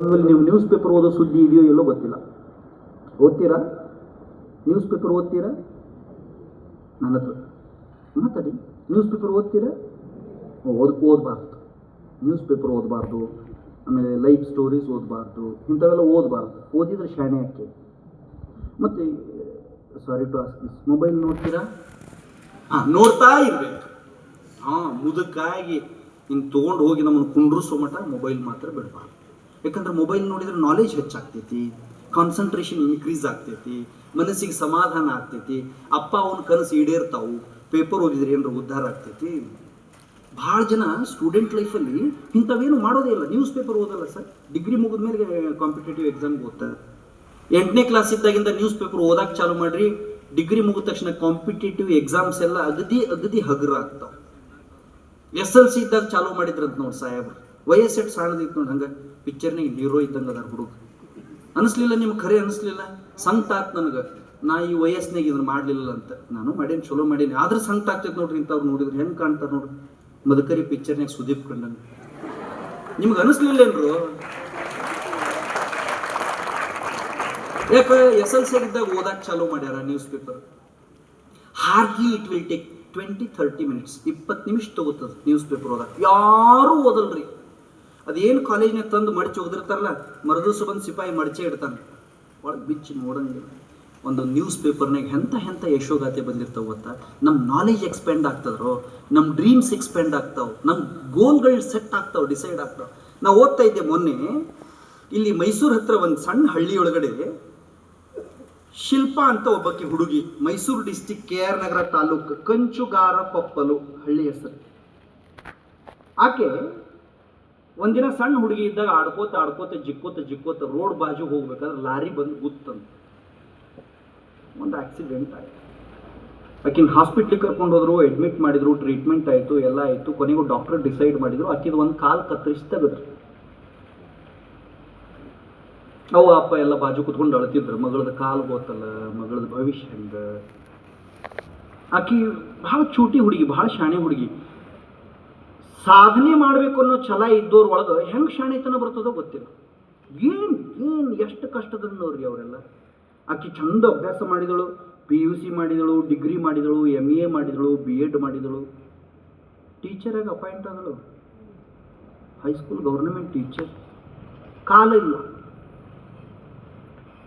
ನೀವು news paper ಓದೋ ಸುದ್ದಿ ಇದೆಯೋ ಎಲ್ಲೋ ಗೊತ್ತಿಲ್ಲ. ಓದ್ತೀರಾ? ನ್ಯೂಸ್ ಪೇಪರ್ ಓದ್ತೀರಾ? ನನ್ನ ಹತ್ರ ಮಾತಾಡಿ. ನ್ಯೂಸ್ ಪೇಪರ್ ಓದ್ತೀರಾ? ಓದಬಾರ್ದು. ನ್ಯೂಸ್ ಪೇಪರ್ ಓದಬಾರ್ದು. ಆಮೇಲೆ ಲೈಫ್ ಸ್ಟೋರೀಸ್ ಓದಬಾರ್ದು. ಇಂಥವೆಲ್ಲ ಓದಬಾರ್ದು. ಓದಿದ್ರೆ ಶಾಣೆ ಯಾಕೆ? ಮತ್ತು sorry to ask this, mobile ನೋಡ್ತೀರಾ? ನೋಡ್ತಾ ಇರಬೇಕು. ಮುದುಕಾಗಿ ಹಿಂಗೆ ತೊಗೊಂಡು ಹೋಗಿ ನಮ್ಮನ್ನು ಕುಂಡ್ರಿಸೋ ಮಟ್ಟ ಮೊಬೈಲ್ ಮಾತ್ರ ಬಿಡಬಾರ್ದು. ಯಾಕಂದ್ರೆ ಮೊಬೈಲ್ ನೋಡಿದ್ರೆ ನಾಲೆಜ್ ಹೆಚ್ಚಾಗ್ತೈತಿ, ಕಾನ್ಸಂಟ್ರೇಷನ್ ಇನ್ಕ್ರೀಸ್ ಆಗ್ತೈತಿ, ಮನಸ್ಸಿಗೆ ಸಮಾಧಾನ ಆಗ್ತೈತಿ, ಅಪ್ಪ ಅವನ ಕನಸು ಈಡೇರ್ತಾವು, ಪೇಪರ್ ಓದಿದ್ರೆ ಏನಾರು ಉದ್ಧಾರ ಆಗ್ತೈತಿ. ಭಾಳ ಜನ ಸ್ಟೂಡೆಂಟ್ ಲೈಫಲ್ಲಿ ಇಂಥವೇನು ಮಾಡೋದೇ ಇಲ್ಲ, ನ್ಯೂಸ್ ಪೇಪರ್ ಓದಲ್ಲ ಸರ್. ಡಿಗ್ರಿ ಮುಗಿದ ಮೇಲೆ ಕಾಂಪಿಟೇಟಿವ್ ಎಕ್ಸಾಮ್ಗೆ ಓದ್ತಾರೆ. 8ನೇ ಕ್ಲಾಸ್ ಇದ್ದಾಗಿಂದ ನ್ಯೂಸ್ ಪೇಪರ್ ಓದಕ್ಕೆ ಚಾಲು ಮಾಡ್ರಿ, ಡಿಗ್ರಿ ಮುಗಿದ ತಕ್ಷಣ ಕಾಂಪಿಟೇಟಿವ್ ಎಕ್ಸಾಮ್ಸ್ ಎಲ್ಲ ಅಗದಿ ಹಗುರ ಆಗ್ತಾವೆ. SLC ಇದ್ದಾಗ ಚಾಲು ಮಾಡಿದ್ರಂತ ನೋಡಿ ಸಾಹೇಬ್ರು. ವಯಸ್ಸೆಟ್ಟು ಸಾಣದಿತ್ತು ನೋಡಿ, ಹಂಗೆ ಪಿಕ್ಚರ್ನಾಗ ಹೀರೋ ಇದ್ದಂಗೆ ಅದಾರ ಹುಡುಗ. ಅನಿಸ್ಲಿಲ್ಲ ನಿಮ್ಗೆ? ಖರೆ ಅನಿಸ್ಲಿಲ್ಲ? ಸಂಕಟ ಆತ್ ನನಗೆ, ನಾ ಈ ವಯಸ್ಸಿನಾಗ ಇದನ್ನು ಮಾಡಲಿಲ್ಲ ಅಂತ. ನಾನು ಮಾಡೇನಿ, ಚಲೋ ಮಾಡೀನಿ, ಆದ್ರೆ ಸಂಕಟ ಆಗ್ತೈತೆ ನೋಡ್ರಿ. ಇಂಥವ್ರು ನೋಡಿದ್ರೆ ಹೆಂಗೆ ಕಾಣ್ತಾರೆ ನೋಡ್ರಿ, ಮದಕರಿ ಪಿಕ್ಚರ್ನಾಗ ಸುದೀಪ್ ಕಂಡಂಗೆ. ನಿಮ್ಗೆ ಅನಿಸ್ಲಿಲ್ಲೇನ್ರು? ಯಾಕೆ SLC ಇದ್ದಾಗ ಓದಕ್ಕೆ ಚಾಲೂ ಮಾಡ್ಯಾರ news paper. Hardly it will take 20-30 minutes, 20 ನಿಮಿಷ ತಗೋತದ ನ್ಯೂಸ್ ಪೇಪರ್ ಓದಕ್ಕೆ. ಯಾರೂ ಓದಲ್ರಿ. ಅದೇನು ಕಾಲೇಜ್ನಾಗ ತಂದು ಮಡಚಿ ಹೋಗಿರ್ತಾರಲ್ಲ, ಮರದಿವ್ಸ ಬಂದು ಸಿಪಾಯಿ ಮಡಚೆ ಇಡ್ತಾನೆ, ಒಳಗೆ ಬಿಚ್ಚಿ ನೋಡಂಗಿಲ್ಲ. ಒಂದು ನ್ಯೂಸ್ ಪೇಪರ್ನಾಗ ಎಂಥ ಯಶೋಗಾಥೆ ಬಂದಿರ್ತಾವ ಗೊತ್ತಾ? ನಮ್ಮ ನಾಲೆಜ್ ಎಕ್ಸ್ಪ್ಯಾಂಡ್ ಆಗ್ತದ್ರೋ, ನಮ್ಮ ಡ್ರೀಮ್ಸ್ ಎಕ್ಸ್ಪ್ಯಾಂಡ್ ಆಗ್ತಾವೆ, ನಮ್ಮ ಗೋಲ್ಗಳು ಸೆಟ್ ಆಗ್ತಾವೆ, ಡಿಸೈಡ್ ಆಗ್ತಾವೆ. ನಾವು ಓದ್ತಾ ಇದ್ದೆ ಮೊನ್ನೆ, ಇಲ್ಲಿ ಮೈಸೂರು ಹತ್ರ ಒಂದು ಸಣ್ಣ ಹಳ್ಳಿಯೊಳಗಡೆ ಶಿಲ್ಪಾ ಅಂತ ಒಬ್ಬಕ್ಕೆ ಹುಡುಗಿ, ಮೈಸೂರು ಡಿಸ್ಟಿಕ್ KR ನಗರ ತಾಲೂಕು ಕಂಚುಗಾರ ಕೊಪ್ಪಲು ಹಳ್ಳಿ ಹೆಸರು. ಆಕೆ ಒಂದಿನ ಸಣ್ಣ ಹುಡುಗಿ ಇದ್ದಾಗ ಆಡ್ಕೋತ ಜಿಕ್ಕೋತ ರೋಡ್ ಬಾಜು ಹೋಗ್ಬೇಕಾದ್ರೆ ಲಾರಿ ಬಂದು ಗುತ್ತಂತ ಒಂದು ಆಕ್ಸಿಡೆಂಟ್ ಆಯ್ತು. ಆಕಿನ ಹಾಸ್ಪಿಟ್ಲಿಗೆ ಕರ್ಕೊಂಡು ಹೋದ್ರು, ಅಡ್ಮಿಟ್ ಮಾಡಿದ್ರು, ಟ್ರೀಟ್ಮೆಂಟ್ ಆಯಿತು, ಎಲ್ಲ ಆಯಿತು. ಕೊನೆಗೂ ಡಾಕ್ಟರ್ ಡಿಸೈಡ್ ಮಾಡಿದ್ರು ಆಕಿದು ಒಂದು ಕಾಲು ಕತ್ತರಿಸಿ ತೆಗೆದ್ರು. ಅವು ಅಪ್ಪ ಎಲ್ಲ ಬಾಜು ಕುತ್ಕೊಂಡು ಅಳ್ತಿದ್ರು, ಮಗಳದ ಕಾಲು ಗೊತ್ತಲ್ಲ, ಮಗಳದ ಭವಿಷ್ಯ ಹೆಂಗ. ಆಕಿ ಭಾಳ ಚೂಟಿ ಹುಡುಗಿ, ಭಾಳ ಶಾಣೆ ಹುಡುಗಿ. ಸಾಧನೆ ಮಾಡಬೇಕು ಅನ್ನೋ ಛಲ ಇದ್ದವ್ರ ಒಳಗೆ ಹೆಂಗೆ ಶಾಣೆತನ ಬರ್ತದೋ ಗೊತ್ತಿಲ್ಲ. ಏನು ಎಷ್ಟು ಕಷ್ಟದನ್ನೋರಿ ಅವರೆಲ್ಲ. ಆಕಿ ಚಂದ ಅಭ್ಯಾಸ ಮಾಡಿದಳು, PUC ಮಾಡಿದಳು, ಡಿಗ್ರಿ ಮಾಡಿದಳು, MA ಮಾಡಿದಳು, B.Ed ಮಾಡಿದಳು, ಟೀಚರಾಗಿ ಅಪಾಯಿಂಟ್ ಆದಳು, ಹೈಸ್ಕೂಲ್ ಗೌರ್ನಮೆಂಟ್ ಟೀಚರ್. ಕಾಲ ಇಲ್ಲ.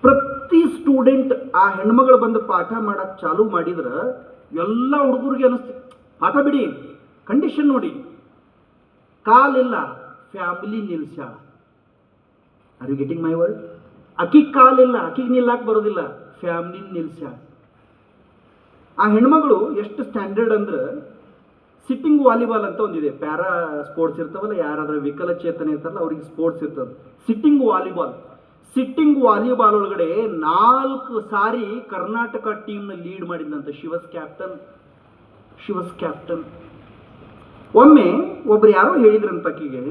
ಪ್ರತಿ ಸ್ಟೂಡೆಂಟ್ ಆ ಹೆಣ್ಮಗಳು ಬಂದು ಪಾಠ ಮಾಡಕ್ಕೆ ಚಾಲು ಮಾಡಿದ್ರೆ ಎಲ್ಲ ಹುಡುಗರಿಗೆ ಅನಿಸ್ತು, ಪಾಠ ಬಿಡಿ, ಕಂಡೀಷನ್ ನೋಡಿ, ಕಾಲಿಲ್ಲ, ಫ್ಯಾಮಿಲಿ ನಿಲ್ಸ್ಯಾಳ. Are you getting my word? ಅಕ್ಕಿಗೆ ಕಾಲಿಲ್ಲ, ಅಕ್ಕಿಗೆ ನಿಲ್ಲಕ್ಕೆ ಬರೋದಿಲ್ಲ, ಫ್ಯಾಮಿಲಿ ನಿಲ್ಸ್ಯಾಳ. ಆ ಹೆಣ್ಮಗಳು ಎಷ್ಟು ಸ್ಟ್ಯಾಂಡರ್ಡ್ ಅಂದ್ರೆ, ಸಿಟ್ಟಿಂಗ್ ವಾಲಿಬಾಲ್ ಅಂತ ಒಂದಿದೆ, ಪ್ಯಾರಾ ಸ್ಪೋರ್ಟ್ಸ್ ಇರ್ತಾವಲ್ಲ, ಯಾರಾದ್ರೂ ವಿಕಲಚೇತನ ಇರ್ತಾರಲ್ಲ ಅವ್ರಿಗೆ ಸ್ಪೋರ್ಟ್ಸ್ ಇರ್ತದೆ, ಸಿಟ್ಟಿಂಗ್ ವಾಲಿಬಾಲ್ ಒಳಗಡೆ 4 ಸಾರಿ ಕರ್ನಾಟಕ ಟೀಮ್ನ ಲೀಡ್ ಮಾಡಿದಂತ. She was captain. ಒಮ್ಮೆ ಒಬ್ರು ಯಾರೋ ಹೇಳಿದ್ರಂತ ಆಕಿಗೆ,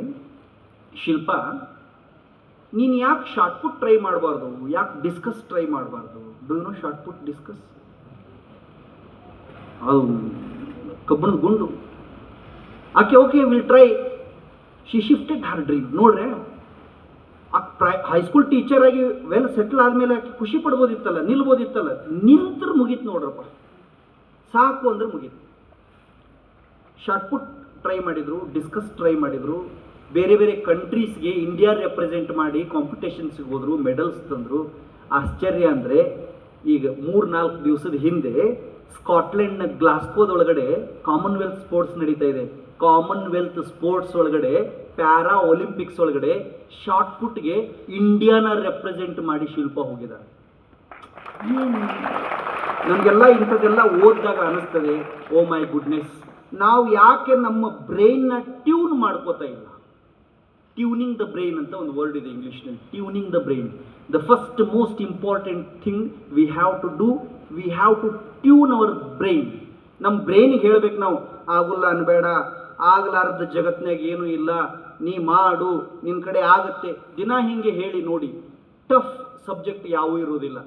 ಶಿಲ್ಪಾ ನೀನು ಯಾಕೆ ಶಾರ್ಟ್ ಪುಟ್ ಟ್ರೈ ಮಾಡಬಾರ್ದು, ಯಾಕೆ ಡಿಸ್ಕಸ್ ಟ್ರೈ ಮಾಡಬಾರ್ದು? Do you know shot put discus? ಅದು ಕಬ್ಬಣದ ಗುಂಡು. ಆಕೆ okay will try. She shifted her dream. ನೋಡ್ರೆ, ಹೈಸ್ಕೂಲ್ ಟೀಚರ್ ಆಗಿ ವೆಲ್ ಸೆಟ್ಲ್ ಆದ್ಮೇಲೆ ಆಕೆ ಖುಷಿ ಪಡ್ಬೋದಿತ್ತಲ್ಲ, ನಿಲ್ಬೋದಿತ್ತಲ್ಲ. ನಿಂತ್ರ ಮುಗೀತು ನೋಡ್ರಪ್ಪ, ಸಾಕು ಅಂದ್ರೆ ಮುಗೀತು. ಶಾರ್ಟ್ ಪುಟ್ ಟ್ರೈ ಮಾಡಿದ್ರು, ಡಿಸ್ಕಸ್ ಟ್ರೈ ಮಾಡಿದ್ರು, ಬೇರೆ ಬೇರೆ ಕಂಟ್ರೀಸ್ಗೆ ಇಂಡಿಯಾ ರೆಪ್ರೆಸೆಂಟ್ ಮಾಡಿ ಕಾಂಪಿಟೇಷನ್ಸ್ಗೆ ಹೋದ್ರು, ಮೆಡಲ್ಸ್ ತಂದರು. ಆಶ್ಚರ್ಯ ಅಂದರೆ, ಈಗ 3-4 ದಿವಸದ ಹಿಂದೆ ಸ್ಕಾಟ್ಲೆಂಡ್ನ ಗ್ಲಾಸ್ಕೋದೊಳಗಡೆ ಕಾಮನ್ವೆಲ್ತ್ ಸ್ಪೋರ್ಟ್ಸ್ ನಡೀತಾ ಇದೆ. ಕಾಮನ್ವೆಲ್ತ್ ಸ್ಪೋರ್ಟ್ಸ್ ಒಳಗಡೆ ಪ್ಯಾರಾ ಒಲಿಂಪಿಕ್ಸ್ ಒಳಗಡೆ ಶಾರ್ಟ್ ಪುಟ್ಗೆ ಇಂಡಿಯಾನ ರೆಪ್ರೆಸೆಂಟ್ ಮಾಡಿ ಶಿಲ್ಪ ಹೋಗಿದ್ದಾರೆ. ನಮಗೆಲ್ಲ ಇಂಥದ್ದೆಲ್ಲ ಓದಿದಾಗ ಅನಿಸ್ತದೆ, ಓ ಮೈ ಗುಡ್ನೆಸ್, ನಾವು ಯಾಕೆ ನಮ್ಮ ಬ್ರೈನ್ನ ಟ್ಯೂನ್ ಮಾಡ್ಕೋತಾ ಇಲ್ಲ? ಟ್ಯೂನಿಂಗ್ ದ ಬ್ರೈನ್ ಅಂತ ಒಂದು ವರ್ಡ್ ಇದೆ ಇಂಗ್ಲೀಷ್ನಲ್ಲಿ, tuning the brain. The first most important thing we have to do, we have to tune our brain. ನಮ್ಮ ಬ್ರೈನಿಗೆ ಹೇಳ್ಬೇಕು ನಾವು, ಆಗುಲ್ಲ ಅನ್ಬೇಡ, ಆಗಲಾರ್ದ ಜಗತ್ನಾಗ ಏನೂ ಇಲ್ಲ, ನೀ ಮಾಡು, ನಿನ್ನ ಕಡೆ ಆಗುತ್ತೆ. ದಿನ ಹಿಂಗೆ ಹೇಳಿ ನೋಡಿ, ಟಫ್ ಸಬ್ಜೆಕ್ಟ್ ಯಾವೂ ಇರೋದಿಲ್ಲ.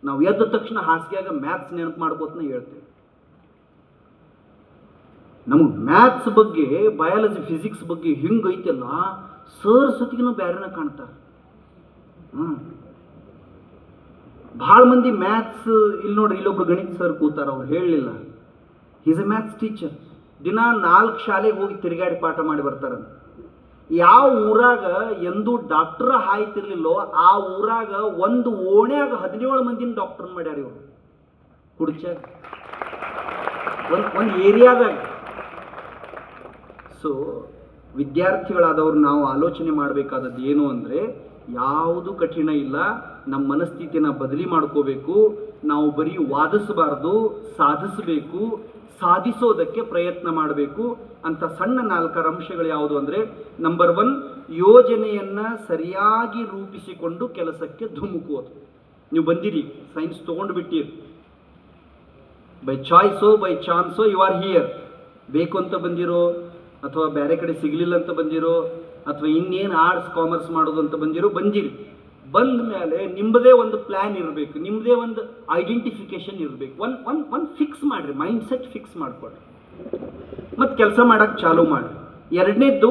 ನಾವು ಎದ್ದ ತಕ್ಷಣ ಹಾಸಿಗೆಯಾಗ ಮ್ಯಾಥ್ಸ್ ನೆನಪು ಮಾಡ್ಕೋತನ ಹೇಳ್ತೇವೆ. ನಮಗೆ ಮ್ಯಾಥ್ಸ್ ಬಗ್ಗೆ, ಬಯಾಲಜಿ, ಫಿಸಿಕ್ಸ್ ಬಗ್ಗೆ ಹಿಂಗೈತೆಲ್ಲ, ಸರ್ ಸತಿಗೂ ಬೇರೆನ ಕಾಣ್ತಾರೆ. ಭಾಳ ಮಂದಿ ಮ್ಯಾಥ್ಸ್, ಇಲ್ಲಿ ನೋಡ್ರಿ ಇಲ್ಲೊಬ್ರು ಗಣಿತ ಸರ್ ಕೂತಾರ, ಅವ್ರು ಹೇಳಲಿಲ್ಲ, ಈಸ್ ಎ ಮ್ಯಾಥ್ಸ್ ಟೀಚರ್. ದಿನ 4 ಶಾಲೆಗೆ ಹೋಗಿ ತಿರುಗಾಡಿ ಪಾಠ ಮಾಡಿ ಬರ್ತಾರಂತ. ಯಾವ ಊರಾಗ ಎಂದೂ ಡಾಕ್ಟರ್ ಹಾಯ್ತಿರ್ಲಿಲ್ಲೋ ಆ ಊರಾಗ ಒಂದು ಓಣ್ಯಾಗ 17 ಮಂದಿನ ಡಾಕ್ಟರ್ ಮಾಡ್ಯಾರ ಇವರು. ಹುಡ್ಚ ಒಂದು ಏರಿಯಾದಾಗ. ಸೊ ವಿದ್ಯಾರ್ಥಿಗಳಾದವ್ರು ನಾವು ಆಲೋಚನೆ ಮಾಡಬೇಕಾದದ್ದು ಏನು ಅಂದರೆ, ಯಾವುದು ಕಠಿಣ ಇಲ್ಲ, ನಮ್ಮ ಮನಸ್ಥಿತಿನ ಬದಲಿ ಮಾಡ್ಕೋಬೇಕು. ನಾವು ಬರೀ ವಾದಿಸಬಾರ್ದು, ಸಾಧಿಸಬೇಕು, ಸಾಧಿಸೋದಕ್ಕೆ ಪ್ರಯತ್ನ ಮಾಡಬೇಕು. ಅಂತ ಸಣ್ಣ 4 ಅಂಶಗಳು ಯಾವುದು ಅಂದರೆ, ನಂಬರ್ 1, ಯೋಜನೆಯನ್ನು ಸರಿಯಾಗಿ ರೂಪಿಸಿಕೊಂಡು ಕೆಲಸಕ್ಕೆ ಧುಮುಕುವುದು. ನೀವು ಬಂದಿರಿ, ಸೈನ್ಸ್ ತೊಗೊಂಡು ಬಿಟ್ಟಿರಿ, ಬೈ ಚಾಯ್ಸೋ ಬೈ ಚಾನ್ಸೋ ಯು ಆರ್ ಹಿಯರ್. ಬೇಕು ಅಂತ ಬಂದಿರೋ, ಅಥವಾ ಬೇರೆ ಕಡೆ ಸಿಗಲಿಲ್ಲ ಅಂತ ಬಂದಿರೋ, ಅಥವಾ ಇನ್ನೇನು ಆರ್ಟ್ಸ್ ಕಾಮರ್ಸ್ ಮಾಡೋದು ಅಂತ ಬಂದಿರಿ. ಬಂದ ಮೇಲೆ ನಿಮ್ಮದೇ ಒಂದು ಪ್ಲ್ಯಾನ್ ಇರಬೇಕು, ನಿಮ್ಮದೇ ಒಂದು ಐಡೆಂಟಿಫಿಕೇಶನ್ ಇರಬೇಕು. ಒಂದು ಫಿಕ್ಸ್ ಮಾಡಿರಿ, ಮೈಂಡ್ ಸೆಟ್ ಫಿಕ್ಸ್ ಮಾಡಿಕೊಡ್ರಿ, ಮತ್ತು ಕೆಲಸ ಮಾಡೋಕ್ಕೆ ಚಾಲೂ ಮಾಡಿ. ಎರಡನೇದ್ದು,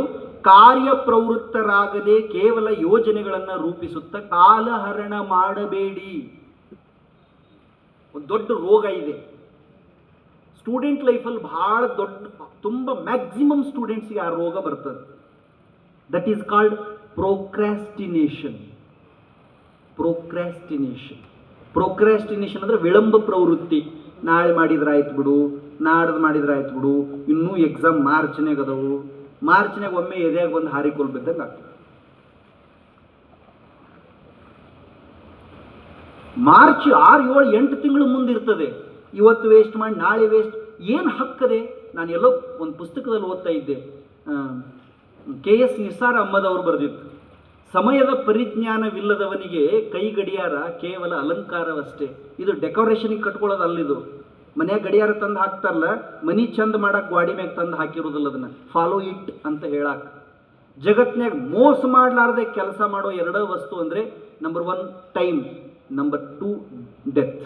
ಕಾರ್ಯಪ್ರವೃತ್ತರಾಗದೆ ಕೇವಲ ಯೋಜನೆಗಳನ್ನು ರೂಪಿಸುತ್ತಾ ಕಾಲಹರಣ ಮಾಡಬೇಡಿ. ಒಂದು ದೊಡ್ಡ ರೋಗ ಇದೆ ಸ್ಟೂಡೆಂಟ್ ಲೈಫಲ್ಲಿ, ಭಾಳ ತುಂಬ ಮ್ಯಾಕ್ಸಿಮಮ್ ಸ್ಟೂಡೆಂಟ್ಸ್ಗೆ ಆ ರೋಗ ಬರ್ತದೆ. That is called procrastination. Procrastination ಅಂದರೆ ವಿಳಂಬ ಪ್ರವೃತ್ತಿ. ನಾಳೆ ಮಾಡಿದ್ರಾಯ್ತು ಬಿಡು, ನಾಡ್ದು ಮಾಡಿದ್ರಾಯ್ತು ಬಿಡು, ಇನ್ನೂ ಎಕ್ಸಾಮ್ ಮಾರ್ಚ್ನಾಗ ಅದಾವು, ಮಾರ್ಚ್ನಾಗ ಒಮ್ಮೆ ಎದೆಯಾಗ ಬಂದು ಹಾರಿಕೊಲ್ ಬಿದ್ದಂಗೆ ಆಗ್ತದೆ. ಮಾರ್ಚ್ 6, 7, 8 ತಿಂಗಳು ಮುಂದಿರ್ತದೆ. ಇವತ್ತು ವೇಸ್ಟ್ ಮಾಡಿ ನಾಳೆ ವೇಸ್ಟ್, ಏನು ಹಕ್ಕದೆ? ನಾನು ಎಲ್ಲೋ ಒಂದು ಪುಸ್ತಕದಲ್ಲಿ ಓದ್ತಾ ಇದ್ದೆ, KS ನಿಸಾರ್ ಅಹ್ಮದ್ ಅವರು ಬರೆದಿತ್ತು, ಸಮಯದ ಪರಿಜ್ಞಾನವಿಲ್ಲದವನಿಗೆ ಕೈ ಗಡಿಯಾರ ಕೇವಲ ಅಲಂಕಾರವಷ್ಟೇ. ಇದು ಡೆಕೋರೇಷನಿಗೆ ಕಟ್ಕೊಳ್ಳೋದು ಅಲ್ಲಿದು. ಮನ್ಯಾಗ ಗಡಿಯಾರ ತಂದು ಹಾಕ್ತಾರಲ್ಲ, ಮನಿ ಚಂದ ಮಾಡಕ್ಕೆ ಗಾಡಿ ಮ್ಯಾಗ ತಂದು ಹಾಕಿರೋದಿಲ್ಲ, ಅದನ್ನು ಫಾಲೋ ಇಟ್ ಅಂತ ಹೇಳಕ್ಕೆ. ಜಗತ್ನ್ಯಾಗ ಮೋಸ ಮಾಡಲಾರ್ದೆ ಕೆಲಸ ಮಾಡೋ 2 ವಸ್ತು ಅಂದರೆ, ನಂಬರ್ 1 ಟೈಮ್, ನಂಬರ್ 2 ಡೆತ್.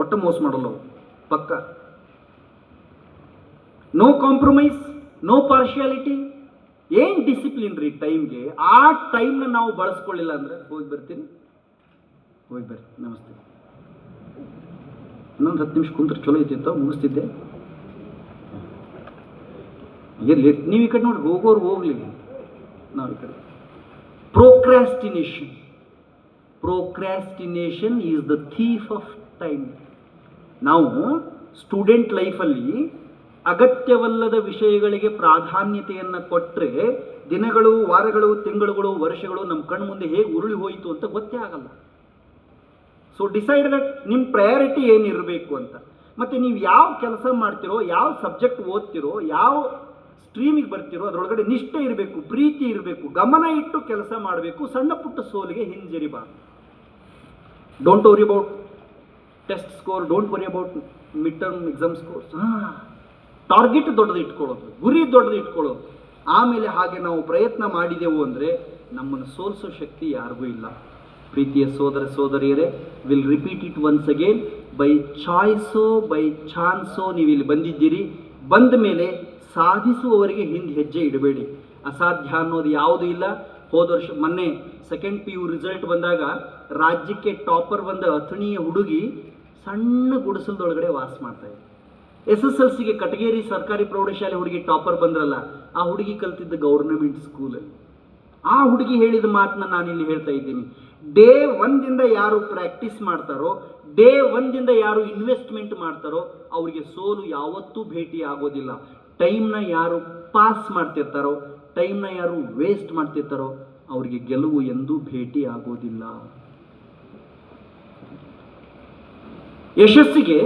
ಒಟ್ಟು ಮೋಸ ಮಾಡಲ್ಲ ಪಕ್ಕ. No compromise, no partiality. ಏನು ಡಿಸಿಪ್ಲಿನ್ ರೀ ಟೈಮ್ಗೆ. ಆ ಟೈಮ್ನ ನಾವು ಬಳಸ್ಕೊಳ್ಳಿಲ್ಲ ಅಂದರೆ, ಹೋಗಿ ಬರ್ತೀನಿ, ನಮಸ್ತೆ, ಇನ್ನೊಂದು 10 ನಿಮಿಷ ಕುಂತ್ರೆ ಚಲೋ ಐತಿತ್ತು, ಮುಗಿಸ್ತಿದ್ದೆ. ಎಲ್ಲಿ ನೀವು ಈ ಕಡೆ ನೋಡಿ, ಹೋಗೋರು ಹೋಗ್ಲಿ, ನಾವು ಈ ಕಡೆ. Procrastination is the thief of time. ನಾವು ಸ್ಟೂಡೆಂಟ್ ಲೈಫಲ್ಲಿ ಅಗತ್ಯವಲ್ಲದ ವಿಷಯಗಳಿಗೆ ಪ್ರಾಧಾನ್ಯತೆಯನ್ನು ಕೊಟ್ಟರೆ ದಿನಗಳು, ವಾರಗಳು, ತಿಂಗಳುಗಳು, ವರ್ಷಗಳು ನಮ್ಮ ಕಣ್ಣು ಮುಂದೆ ಹೇಗೆ ಉರುಳಿ ಹೋಯಿತು ಅಂತ ಗೊತ್ತೇ ಆಗಲ್ಲ. ಸೊ ಡಿಸೈಡ್ ದಟ್ ನಿಮ್ಮ ಪ್ರಯಾರಿಟಿ ಏನಿರಬೇಕು ಅಂತ. ಮತ್ತು ನೀವು ಯಾವ ಕೆಲಸ ಮಾಡ್ತಿರೋ, ಯಾವ ಸಬ್ಜೆಕ್ಟ್ ಓದ್ತಿರೋ, ಯಾವ ಸ್ಟ್ರೀಮಿಗೆ ಬರ್ತಿರೋ ಅದರೊಳಗಡೆ ನಿಷ್ಠೆ ಇರಬೇಕು, ಪ್ರೀತಿ ಇರಬೇಕು, ಗಮನ ಇಟ್ಟು ಕೆಲಸ ಮಾಡಬೇಕು. ಸಣ್ಣ ಪುಟ್ಟ ಸೋಲಿಗೆ ಹಿಂಜರಿಬಾರ್ದು. Don't worry about test score, don't worry about midterm exam scores. Target ದೊಡ್ಡದು ಇಟ್ಕೊಳ್ಳೋದು, ಗುರಿ ದೊಡ್ಡದು ಇಟ್ಕೊಳ್ಳೋದು. ಆಮೇಲೆ ಹಾಗೆ ನಾವು ಪ್ರಯತ್ನ ಮಾಡಿದೆವು ಅಂದರೆ ನಮ್ಮನ್ನು ಸೋಲಿಸೋ ಶಕ್ತಿ ಯಾರಿಗೂ ಇಲ್ಲ. ಪ್ರೀತಿಯ ಸೋದರ ಸೋದರಿಯರೇ, will repeat it once again, by ಚಾಯ್ಸೋ ಬೈ ಚಾನ್ಸೋ ನೀವು ಇಲ್ಲಿ ಬಂದಿದ್ದೀರಿ. ಬಂದ ಮೇಲೆ ಸಾಧಿಸುವವರಿಗೆ ಹಿಂದೆ ಹೆಜ್ಜೆ ಇಡಬೇಡಿ. ಅಸಾಧ್ಯ ಅನ್ನೋದು ಯಾವುದೂ ಇಲ್ಲ. ಹೋದ ವರ್ಷ ಮೊನ್ನೆ 2nd PU ರಿಸಲ್ಟ್ ಬಂದಾಗ ರಾಜ್ಯಕ್ಕೆ ಟಾಪರ್ ಬಂದ ಅಥಣಿಯ ಹುಡುಗಿ ಸಣ್ಣ ಗುಡಿಸಲದೊಳಗಡೆ ವಾಸ ಮಾಡ್ತಾ ಇದೆ. SSLCಗೆ ಕಟಗೇರಿ ಸರ್ಕಾರಿ ಪ್ರೌಢಶಾಲೆ ಹುಡುಗಿ ಟಾಪರ್ ಬಂದ್ರಲ್ಲ, ಆ ಹುಡುಗಿ ಕಲ್ತಿದ್ದ ಗೌರ್ನಮೆಂಟ್ ಸ್ಕೂಲಲ್ಲಿ. ಆ ಹುಡುಗಿ ಹೇಳಿದ ಮಾತನ್ನ ನಾನಿಲ್ಲಿ ಹೇಳ್ತಾ ಇದ್ದೀನಿ. ಡೇ 1ದಿಂದ ಯಾರು ಪ್ರಾಕ್ಟೀಸ್ ಮಾಡ್ತಾರೋ, ಡೇ 1ದಿಂದ ಯಾರು ಇನ್ವೆಸ್ಟ್ಮೆಂಟ್ ಮಾಡ್ತಾರೋ ಅವರಿಗೆ ಸೋಲು ಯಾವತ್ತೂ ಭೇಟಿ ಆಗೋದಿಲ್ಲ. ಟೈಮ್ನ ಯಾರು ಪಾಸ್ ಮಾಡ್ತಿರ್ತಾರೋ, ಟೈಮ್ನ ಯಾರು ವೇಸ್ಟ್ ಮಾಡ್ತಿರ್ತಾರೋ ಅವರಿಗೆ ಗೆಲುವು ಎಂದೂ ಭೇಟಿ ಆಗೋದಿಲ್ಲ. ಯಶಸ್ಸಿಗೆ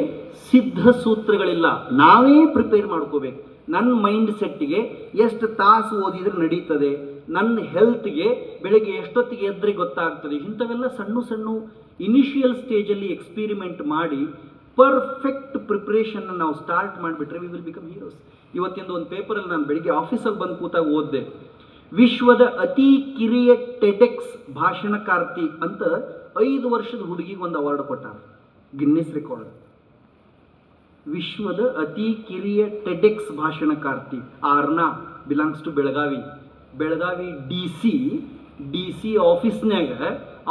ಸಿದ್ಧ ಸೂತ್ರಗಳಿಲ್ಲ, ನಾವೇ ಪ್ರಿಪೇರ್ ಮಾಡ್ಕೋಬೇಕು. ನನ್ನ ಮೈಂಡ್ ಸೆಟ್ಗೆ ಎಷ್ಟು ತಾಸು ಓದಿದ್ರೆ ನಡೀತದೆ, ನನ್ನ ಹೆಲ್ತ್ಗೆ ಬೆಳಗ್ಗೆ ಎಷ್ಟೊತ್ತಿಗೆ ಎದ್ರೆ ಗೊತ್ತಾಗ್ತದೆ, ಇಂಥವೆಲ್ಲ ಸಣ್ಣ ಸಣ್ಣ ಇನಿಷಿಯಲ್ ಸ್ಟೇಜಲ್ಲಿ ಎಕ್ಸ್ಪೀರಿಮೆಂಟ್ ಮಾಡಿ ಪರ್ಫೆಕ್ಟ್ ಪ್ರಿಪ್ರೇಷನ್ನ ನಾವು ಸ್ಟಾರ್ಟ್ ಮಾಡಿಬಿಟ್ರೆ ವಿ ವಿಲ್ ಬಿಕಮ್ ಹೀರೋಸ್. ಇವತ್ತಿಂದ ಒಂದು ಪೇಪರಲ್ಲಿ ನಾನು ಬೆಳಿಗ್ಗೆ ಆಫೀಸಲ್ಲಿ ಬಂದು ಕೂತಾಗ ಓದಿದೆ, ವಿಶ್ವದ ಅತಿ ಕಿರಿಯ ಟೆಡೆಕ್ಸ್ ಭಾಷಣಕಾರ್ತಿ ಅಂತ 5 ವರ್ಷದ ಹುಡುಗಿಗೆ ಒಂದು ಅವಾರ್ಡ್ ಕೊಟ್ಟಾರೆ, ಗಿನ್ನೆಸ್ ರೆಕಾರ್ಡ್. ವಿಶ್ವದ ಅತಿ ಕಿರಿಯ ಟೆಡೆಕ್ಸ್ ಭಾಷಣಕಾರ್ತಿ. Arna belongs to Belagavi. Belagavi D C ಆಫೀಸ್ನ್ಯಾಗ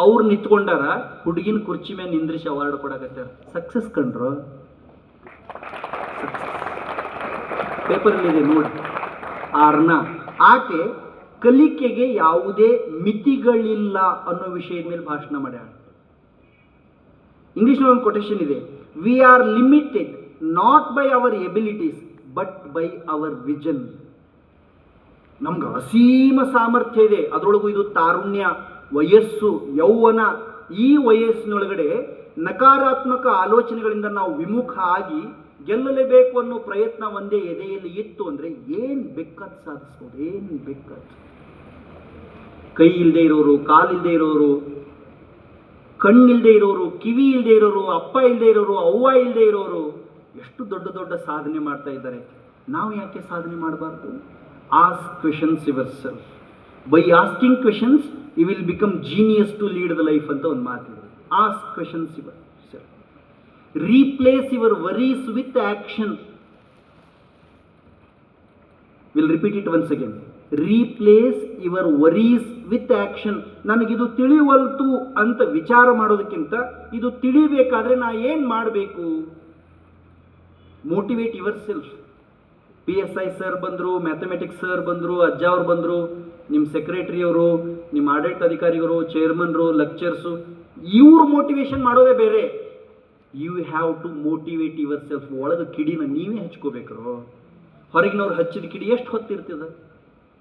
ಅವ್ರು ನಿಂತ್ಕೊಂಡಾರ, ಹುಡುಗಿನ ಕುರ್ಚಿ ಮೇಲೆ ನಿಂದ್ರಿಸಿ ಅವಾರ್ಡ್ ಕೊಡಕತ್ತಾರ. ಸಕ್ಸಸ್ ಕಂಡ್ರು, ಪೇಪರಲ್ಲಿದೆ ನೋಡಿ. ಆರ್ನಾ ಆಕೆ ಕಲಿಕೆಗೆ ಯಾವುದೇ ಮಿತಿಗಳಿಲ್ಲ ಅನ್ನೋ ವಿಷಯದ ಮೇಲೆ ಭಾಷಣ ಮಾಡ್ಯಾಳ. ಇಂಗ್ಲಿಷ್ನಲ್ಲಿ ಒಂದು ಕೊಟೇಶನ್ ಇದೆ, we are limited not by our abilities but by our vision. ನಮ್ಗೆ ಅಸೀಮ ಸಾಮರ್ಥ್ಯ ಇದೆ, ಅದರೊಳಗೂ ಇದು ತಾರುಣ್ಯ, ವಯಸ್ಸು, ಯೌವನ. ಈ ವಯಸ್ಸಿನೊಳಗಡೆ ನಕಾರಾತ್ಮಕ ಆಲೋಚನೆಗಳಿಂದ ನಾವು ವಿಮುಖ ಆಗಿ ಗೆಲ್ಲಲೇಬೇಕು ಅನ್ನೋ ಪ್ರಯತ್ನ ಒಂದೇ ಎದೆಯಲ್ಲಿ ಇತ್ತು ಅಂದರೆ ಏನು ಬೇಕಾದ್ ಸಾಧಿಸ್ಬೋದು, ಏನು ಬೇಕಾದ್. ಕೈ ಇಲ್ಲದೆ ಇರೋರು, ಕಾಲಿಲ್ಲದೆ ಇರೋರು, ಕಣ್ಣಿಲ್ಲದೆ ಇರೋರು, ಕಿವಿ ಇಲ್ಲದೆ ಇರೋರು, ಅಪ್ಪ ಇಲ್ಲದೆ ಇರೋರು, ಅವ್ವ ಇಲ್ಲದೆ ಇರೋರು ಎಷ್ಟು ದೊಡ್ಡ ದೊಡ್ಡ ಸಾಧನೆ ಮಾಡ್ತಾ ಇದ್ದಾರೆ. ನಾವು ಯಾಕೆ ಸಾಧನೆ ಮಾಡಬಾರ್ದು? Ask questions yourself. By asking questions you will become genius to lead the life ಅಂತ ಒಂದು ಮಾತಿದೆ. Ask questions yourself. Replace your worries with action. Will repeat it once again. Replace your worries with action. ನನಗಿದು ತಿಳಿವಲ್ತು ಅಂತ ವಿಚಾರ ಮಾಡೋದಕ್ಕಿಂತ ಇದು ತಿಳಿಬೇಕಾದ್ರೆ ನಾ ಏನು ಮಾಡಬೇಕು? Motivate your self. PSI sir ಬಂದರು, ಮ್ಯಾಥಮೆಟಿಕ್ಸ್ ಸರ್ ಬಂದರು, ಅಜ್ಜ ಅವ್ರು ಬಂದರು, ನಿಮ್ಮ ಸೆಕ್ರೆಟರಿಯವರು, ನಿಮ್ಮ ಆಡಳಿತ ಅಧಿಕಾರಿಗಳು, ಚೇರ್ಮನ್ರು, ಲೆಕ್ಚರ್ಸು, ಇವ್ರು ಮೋಟಿವೇಶನ್ ಮಾಡೋದೇ ಬೇರೆ. You have to motivate yourself. ಒಳಗೆ ಕಿಡಿನ ನೀವೇ ಹಚ್ಕೋಬೇಕ್ರು. ಹೊರಗಿನವ್ರು ಹಚ್ಚಿದ ಕಿಡಿ ಎಷ್ಟು ಹೊತ್ತಿರ್ತದೆ?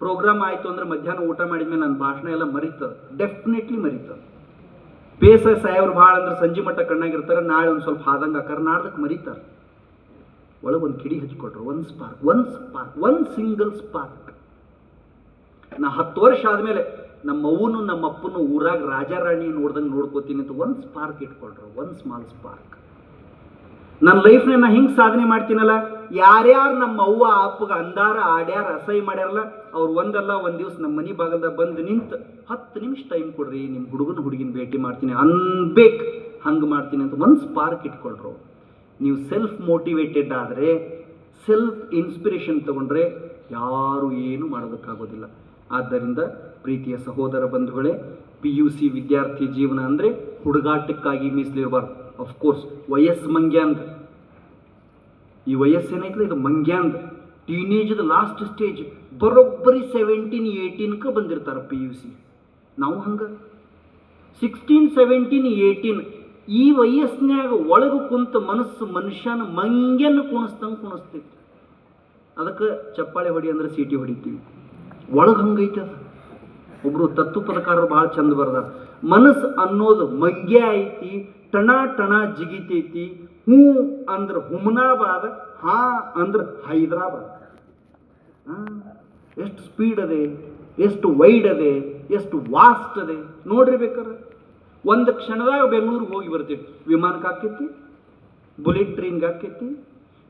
ಪ್ರೋಗ್ರಾಮ್ ಆಯಿತು ಅಂದ್ರೆ ಮಧ್ಯಾಹ್ನ ಊಟ ಮಾಡಿದ್ಮೇಲೆ ನನ್ನ ಭಾಷಣ ಎಲ್ಲ ಮರಿತದೆ, ಡೆಫಿನೆಟ್ಲಿ ಮರಿತದೆ. PSI ಸಾಯವ್ರು ಭಾಳ ಅಂದ್ರೆ ಸಂಜೆ ಮಟ್ಟ ಕಣ್ಣಾಗಿರ್ತಾರೆ, ನಾಳೆ ಒಂದು ಸ್ವಲ್ಪ ಹಾದಂಗೆ ಆಕಾರ, ನಾಡ್ದಕ್ಕೆ ಮರಿತಾರೆ. ಒಳಗೆ ಒಂದು ಕಿಡಿ ಹಚ್ಕೊಟ್ರು, ಒಂದು ಸಿಂಗಲ್ ಸ್ಪಾರ್ಕ್. ನಾ 10 ವರ್ಷ ಆದಮೇಲೆ ನಮ್ಮ ಅವ್ವನು ನಮ್ಮ ಅಪ್ಪನು ಊರಾಗ ರಾಜಾರಾಣಿ ನೋಡ್ದಂಗೆ ನೋಡ್ಕೋತೀನಿ ಅಂತ ಒಂದು ಸ್ಪಾರ್ಕ್ ಇಟ್ಕೊಳ್ರು, ಒಂದು ಸ್ಮಾಲ್ ಸ್ಪಾರ್ಕ್. ನನ್ನ ಲೈಫ್ನ ನಾ ಹಿಂಗೆ ಸಾಧನೆ ಮಾಡ್ತೀನಲ್ಲ, ಯಾರ್ಯಾರು ನಮ್ಮ ಅವ್ವ ಅಪ್ಪಗೆ ಅಂದಾರ, ಆಡ್ಯಾರ, ಅಸಹ್ಯ ಮಾಡ್ಯಾರಲ್ಲ, ಅವ್ರು ಒಂದಲ್ಲ ಒಂದು ದಿವಸ ನಮ್ಮ ಮನೆ ಭಾಗದಾಗ ಬಂದು ನಿಂತು 10 ನಿಮಿಷ ಟೈಮ್ ಕೊಡ್ರಿ, ನಿಮ್ಮ ಹುಡುಗಿನ ಭೇಟಿ ಮಾಡ್ತೀನಿ ಅನ್ಬೇಕು, ಹಂಗೆ ಮಾಡ್ತೀನಿ ಅಂತ ಒಂದು ಸ್ಪಾರ್ಕ್ ಇಟ್ಕೊಳ್ರು. ನೀವು ಸೆಲ್ಫ್ ಮೋಟಿವೇಟೆಡ್ ಆದರೆ, ಸೆಲ್ಫ್ ಇನ್ಸ್ಪಿರೇಷನ್ ತಗೊಂಡ್ರೆ ಯಾರು ಏನು ಮಾಡೋದಕ್ಕಾಗೋದಿಲ್ಲ. ಆದ್ದರಿಂದ ಪ್ರೀತಿಯ ಸಹೋದರ ಬಂಧುಗಳೇ, PUC ವಿದ್ಯಾರ್ಥಿ ಜೀವನ ಅಂದರೆ ಹುಡುಗಾಟಕ್ಕಾಗಿ ಮೀಸಲಿರಬಾರ್ದು. ಅಫ್ಕೋರ್ಸ್ ವಯಸ್ಸು ಮಂಗ್ಯ ಅಂದ, ಈ ವಯಸ್ಸೇನೈತಲ್ಲ ಇದು ಮಂಗ್ಯ ಅಂದ. ಟೀನೇಜ್ದ ಲಾಸ್ಟ್ ಸ್ಟೇಜ್ ಬರೋಬ್ಬರಿ 17-18ಕ್ಕೆ ಬಂದಿರ್ತಾರೆ PUC. ನಾವು ಹಂಗೆ 16, 17, 18 ಈ ವಯಸ್ಸಿನಾಗ ಒಳಗೆ ಕುಂತ ಮನುಷ್ಯನ ಮಂಗ್ಯನ ಕುಣಿಸ್ತಂಗೆ ಕುಣಿಸ್ತೈತಿ. ಅದಕ್ಕೆ ಚಪ್ಪಾಳೆ ಹೊಡಿ ಅಂದ್ರೆ ಸೀಟಿ ಹೊಡಿತೀವಿ. ಒಳಗೆ ಹಂಗೈತೆ ಅದು. ಒಬ್ಬರು ತತ್ವ ಪದಕಾರರು ಭಾಳ ಚಂದ ಬರ್ದಾರ, ಮನಸ್ಸು ಅನ್ನೋದು ಮಂಗ್ಯ ಐತಿ, ಟಣ ಜಿಗಿತೈತಿ. ಹೂ ಅಂದ್ರೆ ಹುಮನಾಬಾದ್, ಹಾ ಅಂದ್ರೆ ಹೈದರಾಬಾದ್. ಎಷ್ಟು ಸ್ಪೀಡ್ ಅದೇ, ಎಷ್ಟು ವೈಡ್ ಅದೇ, ಎಷ್ಟು ವಾಸ್ಟ್ ಅದೇ ನೋಡ್ರಿ. ಬೇಕಾರೆ ಒಂದು ಕ್ಷಣದಾಗ ಬೆಂಗಳೂರಿಗೆ ಹೋಗಿ ಬರ್ತೀವಿ. ವಿಮಾನಕ್ಕೆ ಹಾಕೈತಿ, ಬುಲೆಟ್ ಟ್ರೈನ್ಗೆ ಹಾಕೈತಿ.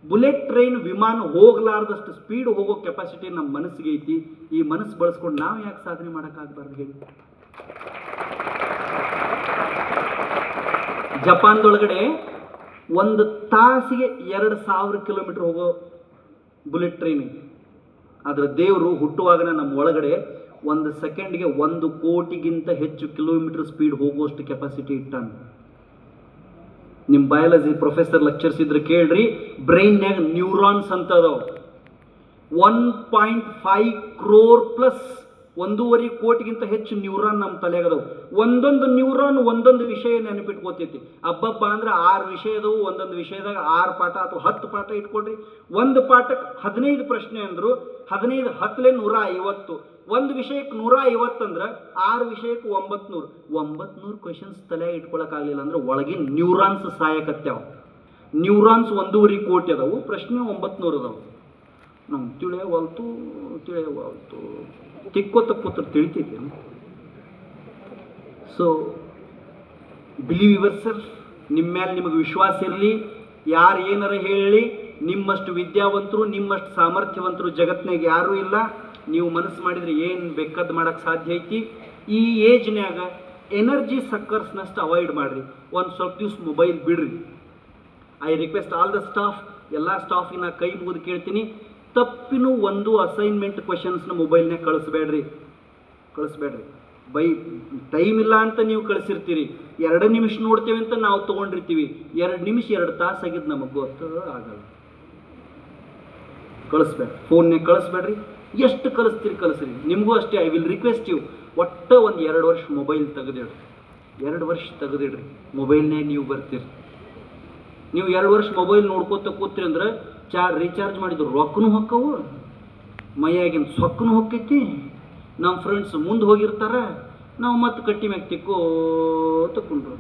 ಬುಲೆಟ್ ಟ್ರೈನ್ ವಿಮಾನ ಹೋಗ್ಲಾರ್ದಷ್ಟು ಸ್ಪೀಡ್ ಹೋಗೋ ಕೆಪಾಸಿಟಿ ನಮ್ಮ ಮನಸ್ಸಿಗೆ ಐತಿ. ಈ ಮನಸ್ಸು ಬಳಸ್ಕೊಂಡು ನಾವು ಯಾಕೆ ಸಾಧನೆ ಮಾಡೋಕ್ಕಾಗಬಾರ್ದು ಹೇಳಿ? ಜಪಾನ್ದೊಳಗಡೆ 1 ತಾಸಿಗೆ 2000 ಕಿಲೋಮೀಟರ್ ಹೋಗೋ ಬುಲೆಟ್ ಟ್ರೈನ್ ಐತಿ. ಅದರ ದೇವರು ಹುಟ್ಟುವಾಗನ ನಮ್ಮ ಒಳಗಡೆ 1 ಸೆಕೆಂಡ್ಗೆ 1 ಕೋಟಿಗಿಂತ ಹೆಚ್ಚು ಕಿಲೋಮೀಟರ್ ಸ್ಪೀಡ್ ಹೋಗುವಷ್ಟು ಕೆಪಾಸಿಟಿ ಇಟ್ಟಾನ. ನಿಮ್ಮ ಬಯಾಲಜಿ ಪ್ರೊಫೆಸರ್ ಲೆಕ್ಚರ್ಸ್ ಇದ್ರೆ ಕೇಳ್ರಿ, ಬ್ರೈನ್ಯಾಗ ನ್ಯೂರಾನ್ಸ್ ಅಂತ ಅದಾವ. 1.5 crore ಪ್ಲಸ್ 1.5 ಕೋಟಿಗಿಂತ ಹೆಚ್ಚು ನ್ಯೂರಾನ್ ನಮ್ಮ ತಲೆಯಾಗದವು. ಒಂದೊಂದು ನ್ಯೂರಾನ್ ಒಂದೊಂದು ವಿಷಯ ನೆನಪಿಟ್ಕೋತೈತಿ. ಅಬ್ಬಬ್ಬ ಅಂದ್ರೆ 6 ವಿಷಯ ಅದಾವು. ಒಂದೊಂದು ವಿಷಯದಾಗ 6 ಪಾಠ ಅಥವಾ 10 ಪಾಠ ಇಟ್ಕೊಡ್ರಿ. ಒಂದು ಪಾಠಕ್ಕೆ 15 ಪ್ರಶ್ನೆ ಅಂದ್ರು 15 10 150. ಒಂದು ವಿಷಯಕ್ಕೆ 150 ಅಂದ್ರೆ 6 ವಿಷಯಕ್ಕೆ 900 ಕ್ವೆಶನ್ಸ್ ತಲೆ ಇಟ್ಕೊಳಕ್ಕಾಗಲಿಲ್ಲ ಅಂದ್ರೆ ಒಳಗಿನ ನ್ಯೂರಾನ್ಸ್ ಸಾಯಕತ್ಯಾವ. ನ್ಯೂರಾನ್ಸ್ 1.5 ಕೋಟಿ ಅದಾವು, ಪ್ರಶ್ನೆ 900 ಅದಾವು. ನಾವು ತಿಳಿಯವಾಲ್ತು ತಿಕ್ಕೋತ ಕೂತ್ರ ತಿಳಿತೈತೇನು? So believe yourself. ನಿಮ್ಮ ಮೇಲೆ ನಿಮಗೆ ವಿಶ್ವಾಸ ಇರಲಿ. ಯಾರು ಏನಾರ ಹೇಳಿ, ನಿಮ್ಮಷ್ಟು ವಿದ್ಯಾವಂತರು, ನಿಮ್ಮಷ್ಟು ಸಾಮರ್ಥ್ಯವಂತರು ಜಗತ್ತಿನಾಗ ಯಾರೂ ಇಲ್ಲ. ನೀವು ಮನಸ್ಸು ಮಾಡಿದರೆ ಏನು ಬೇಕಾದ್ದು ಮಾಡೋಕ್ಕೆ ಸಾಧ್ಯ ಐತಿ. ಈ ಏಜ್ನ್ಯಾಗ ಎನರ್ಜಿ ಸಕ್ಕರ್ಸ್ನಷ್ಟು ಅವಾಯ್ಡ್ ಮಾಡಿರಿ. ಒಂದು ಸ್ವಲ್ಪ ದಿವ್ಸ ಮೊಬೈಲ್ ಬಿಡ್ರಿ. I request all the staff, ಎಲ್ಲ ಸ್ಟಾಫಿಗೆ ನಾ ಕೈ ಮುಗಿದು ಕೇಳ್ತೀನಿ, ತಪ್ಪಿನೂ ಒಂದು ಅಸೈನ್ಮೆಂಟ್ ಕ್ವಶನ್ಸ್ನ ಮೊಬೈಲ್ನಾಗ ಕಳಿಸ್ಬೇಡ್ರಿ. ಬೈ ಟೈಮ್ ಇಲ್ಲ ಅಂತ ನೀವು ಕಳಿಸಿರ್ತೀರಿ, 2 ನಿಮಿಷ ನೋಡ್ತೇವೆ ಅಂತ ನಾವು ತೊಗೊಂಡಿರ್ತೀವಿ, 2 ನಿಮಿಷ 2 ತಾಸು ಆಗಿದ್ದು ನಮಗೆ ಗೊತ್ತು ಆಗಲ್ಲ. ಕಳಿಸ್ಬೇಡ್ರಿ, ಫೋನ್ನಾಗ ಕಳಿಸ್ಬೇಡ್ರಿ. ಎಷ್ಟು ಕಳಿಸ್ತೀರಿ ಕಳಿಸ್ರಿ. ನಿಮಗೂ ಅಷ್ಟೇ, ಐ ವಿಲ್ ರಿಕ್ವೆಸ್ಟ್ ಯು, ಒಟ್ಟು ಒಂದು 2 ವರ್ಷ ಮೊಬೈಲ್ ತೆಗೆದಿಡ್ರಿ. 2 ವರ್ಷ ತೆಗೆದಿಡ್ರಿ, ಮೊಬೈಲ್ನಾಗ ನೀವು ಬರ್ತೀರಿ. ನೀವು 2 ವರ್ಷ ಮೊಬೈಲ್ ನೋಡ್ಕೋತ ಕೂತ್ರಿ ಅಂದ್ರೆ ರೀಚಾರ್ಜ್ ಮಾಡಿದ್ರು ರೊಕ್ಕನೂ ಹೊಕ್ಕವು, ಮೈಯಾಗಿನ ಸೊಕ್ಕನೂ ಹೊಕ್ಕೈತಿ. ನಮ್ಮ ಫ್ರೆಂಡ್ಸ್ ಮುಂದೆ ಹೋಗಿರ್ತಾರೆ, ನಾವು ಮತ್ತೆ ಕಟ್ಟಿ ಮ್ಯಾಗ ತಗೊಂಡ್ರು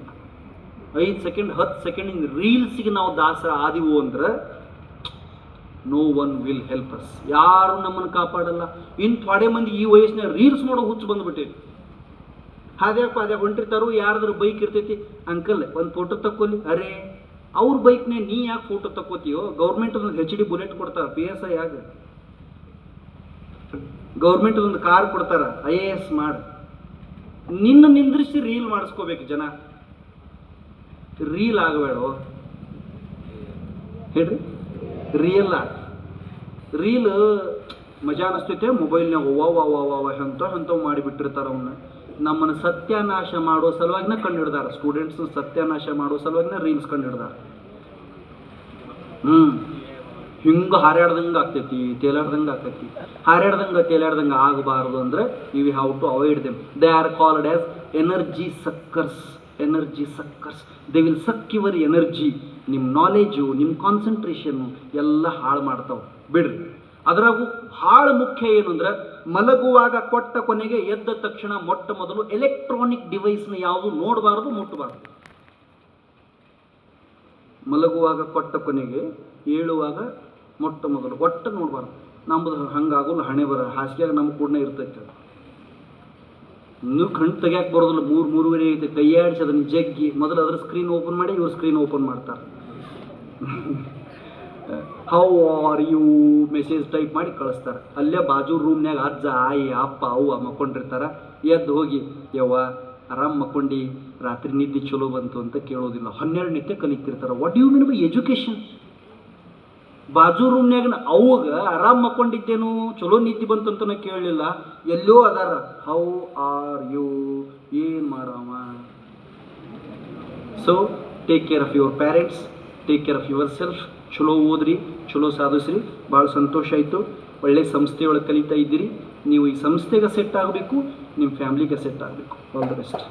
5 ಸೆಕೆಂಡ್ 10 ಸೆಕೆಂಡ್ ರೀಲ್ಸಿಗೆ ನಾವು ದಾಸರ ಆದಿವು ಅಂದ್ರೆ no one will help us. ಯಾರು ನಮ್ಮನ್ನು ಕಾಪಾಡಲ್ಲ. ಇನ್ನು ಥೋಡೆ ಮಂದಿ ಈ ವಯಸ್ಸಿನಾಗ ರೀಲ್ಸ್ ನೋಡೋ ಹುಚ್ಚು ಬಂದುಬಿಟ್ಟಿರಿ. ಹಾದ್ಯಾಗ ಹೊಂಟಿರ್ತಾರೋ, ಯಾರ್ದಾರು ಬೈಕ್ ಇರ್ತೈತಿ, ಅಂಕಲ್ ಒಂದು ಫೋಟೋ ತಕ್ಕೊಲಿ. ಅರೇ ಅವ್ರ ಬೈಕ್ನೇ ನೀ ಯಾಕೆ ಫೋಟೋ ತಕ್ಕೋತೀಯೋ? ಗೌರ್ಮೆಂಟ್ ಒಂದು HD ಬುಲೆಟ್ ಕೊಡ್ತಾರೆ, PSI ಆಗ. ಗೌರ್ಮೆಂಟ್ ಒಂದು ಕಾರ್ ಕೊಡ್ತಾರ, IAS ಮಾಡಿ. ನಿನ್ನ ನಿಂದ್ರಿಸಿ ರೀಲ್ ಮಾಡಿಸ್ಕೋಬೇಕು ಜನ. ರೀಲ್ ಆಗಬೇಡೋ ಹೇಳ್ರಿ, ರಿಯಲ್ ಆಗ. ರೀಲ್ ಮಜಾ ಅನಿಸ್ತೈತೆ. ಮೊಬೈಲ್ನಾಗ ವಾ ಎಂಥವು ಮಾಡಿಬಿಟ್ಟಿರ್ತಾರೆ. ಅವನ್ನ ನಮ್ಮನ್ನು ಸತ್ಯಾನಾಶ ಮಾಡೋ ಸಲುವಾಗಿನ ಕಂಡು ಹಿಡ್ದಾರ. ಸ್ಟೂಡೆಂಟ್ಸ್ ಸತ್ಯಾನಾಶ ಮಾಡೋ ಸಲುವಾಗಿನ ರೀಲ್ಸ್ ಕಂಡು ಹಿಡ್ದಾರ. ಹಿಂಗೆ ಹಾರಾಡ್ದಂಗೆ ಆಗ್ತೈತಿ, ತೇಲಾಡ್ದಂಗೆ ಆಗ್ತೈತಿ. ತೇಲಾಡ್ದಂಗೆ ಆಗಬಾರ್ದು ಅಂದ್ರೆ you have to avoid them. They are called as energy suckers. They will suck your energy. ನಿಮ್ಮ ನಾಲೆಜು, ನಿಮ್ಮ ಕಾನ್ಸಂಟ್ರೇಷನ್ನು ಎಲ್ಲ ಹಾಳು ಮಾಡ್ತಾವೆ. ಬಿಡ್ರಿ. ಅದರಾಗೂ ಭಾಳ ಮುಖ್ಯ ಏನು ಅಂದ್ರೆ, ಮಲಗುವಾಗ ಕೊಟ್ಟ ಕೊನೆಗೆ ಎದ್ದ ತಕ್ಷಣ ಮೊಟ್ಟ ಮೊದಲು ಎಲೆಕ್ಟ್ರಾನಿಕ್ ಡಿವೈಸ್ನ ಯಾವುದು ನೋಡಬಾರ್ದು, ಮುಟ್ಟಬಾರ್ದು. ಮಲಗುವಾಗ ಕೊಟ್ಟ ಕೊನೆಗೆ, ಏಳುವಾಗ ಮೊಟ್ಟ ಮೊದಲು ಒಟ್ಟು ನೋಡಬಾರ್ದು. ನಮ್ಮದು ಹಂಗಾಗೋಲ್ಲ, ಹಣೆ ಬರ ಹಾಸಿಗೆಯಾಗ ನಮ್ಮ ಕೂಡ ಇರ್ತೈತೆ. ನೀವು ಕಣ್ಣು ತೆಗಿಯಕ್ಕೆ ಬರೋದಿಲ್ಲ, 3-3:30 ಐತೆ. ಕೈಯಾಡಿಸಿ ಅದನ್ನು ಜಗ್ಗಿ ಮೊದಲು ಅದ್ರ ಸ್ಕ್ರೀನ್ ಓಪನ್ ಮಾಡಿ ಇವ್ರ ಸ್ಕ್ರೀನ್ ಓಪನ್ ಮಾಡ್ತಾರೆ. How are you message type ಮಾಡಿ ಕಳಿಸ್ತಾರೆ. ಅಲ್ಲೇ ಬಾಜು ರೂಮ್ನಾಗ ಅಜ್ಜ, ಆಯಿ, ಅಪ್ಪ, ಅವ್ವ ಮಕ್ಕೊಂಡಿರ್ತಾರೆ. ಎದ್ದು ಹೋಗಿ ಯವ್ವ ಆರಾಮ್ ಮಕ್ಕೊಂಡು ರಾತ್ರಿ ನಿದ್ದೆ ಚಲೋ ಬಂತು ಅಂತ ಕೇಳೋದಿಲ್ಲ. 12 ನಿತ್ಯ ಕಲಿತಿರ್ತಾರೆ. What you mean by education? ಬಾಜು ರೂಮ್ನಾಗ ಅವಾಗ ಆರಾಮ್ ಮಕ್ಕೊಂಡಿದ್ದೇನು, ಚಲೋ ನಿದ್ದೆ ಬಂತು ಅಂತ ಕೇಳಲಿಲ್ಲ. ಎಲ್ಲೋ ಅದಾರ. ಹೌ ಆರ್ ಯು, ಏನು ಮಾಡವ? So take care of your parents, take care of your self. ಚಲೋ ಓದ್ರಿ, ಚಲೋ ಸಾಧಿಸ್ರಿ. ಭಾಳ ಸಂತೋಷ ಆಯಿತು. ಒಳ್ಳೆ ಸಂಸ್ಥೆಯೊಳಗೆ ಕಲಿತಾ ಇದ್ದೀರಿ. ನೀವು ಈ ಸಂಸ್ಥೆಗೆ ಸೆಟ್ ಆಗಬೇಕು, ನಿಮ್ಮ ಫ್ಯಾಮ್ಲಿಗೆ ಸೆಟ್ ಆಗಬೇಕು. All the best.